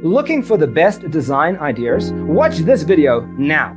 Looking for the best design ideas? Watch this video now.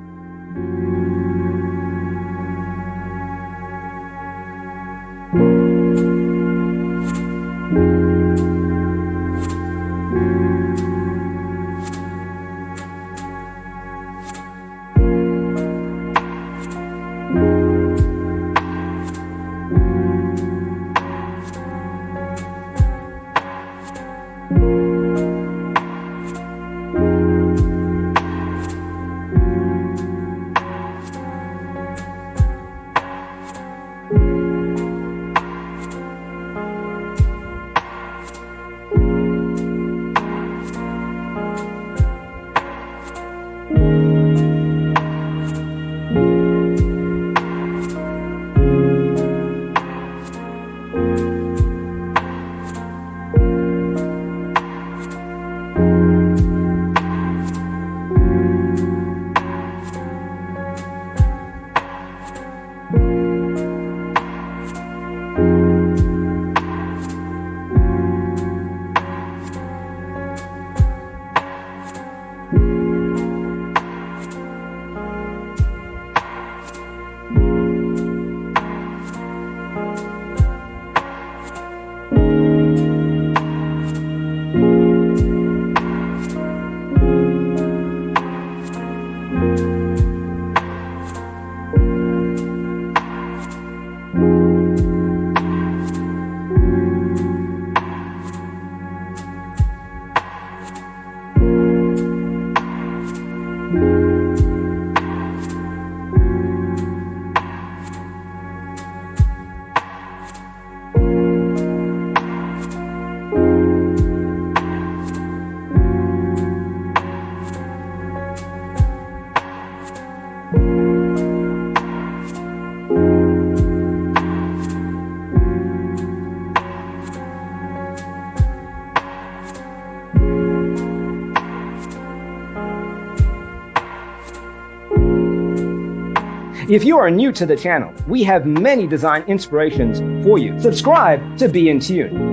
If you are new to the channel, we have many design inspirations for you. Subscribe to be in tune.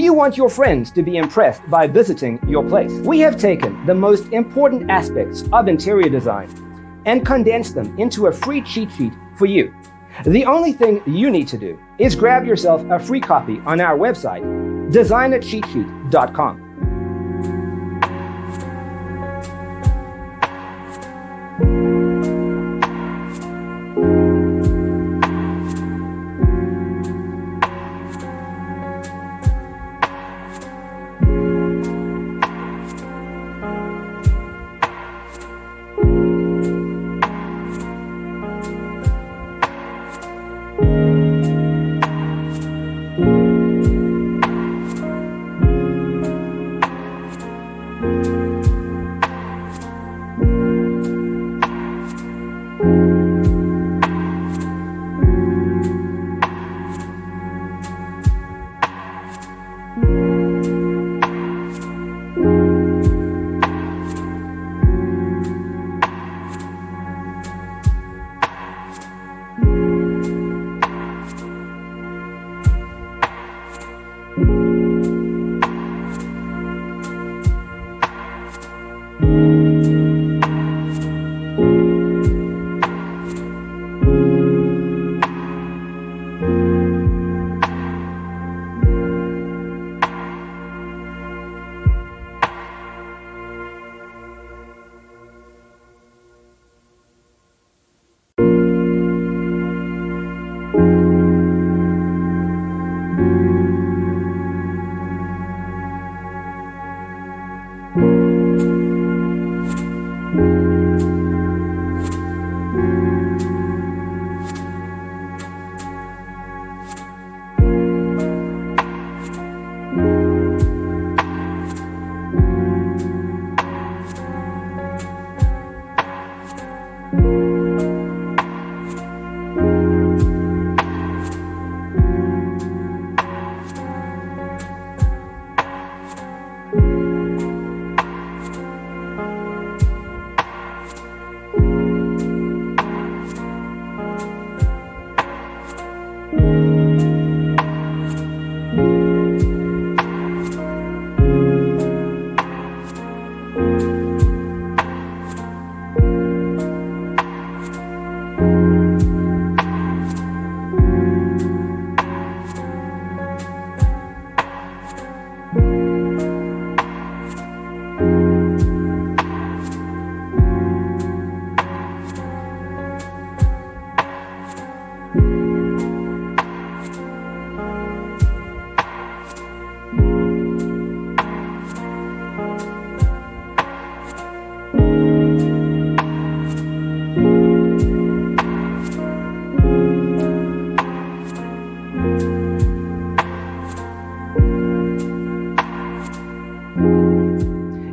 you want your friends to be impressed by visiting your place? We have taken the most important aspects of interior design and condensed them into a free cheat sheet for you. The only thing you need to do is grab yourself a free copy on our website, designercheatsheet.com.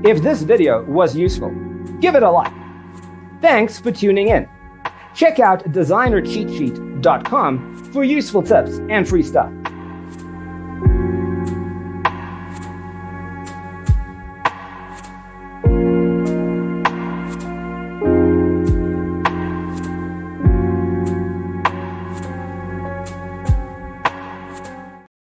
If this video was useful, give it a like. Thanks for tuning in. Check out designercheatsheet.com for useful tips and free stuff.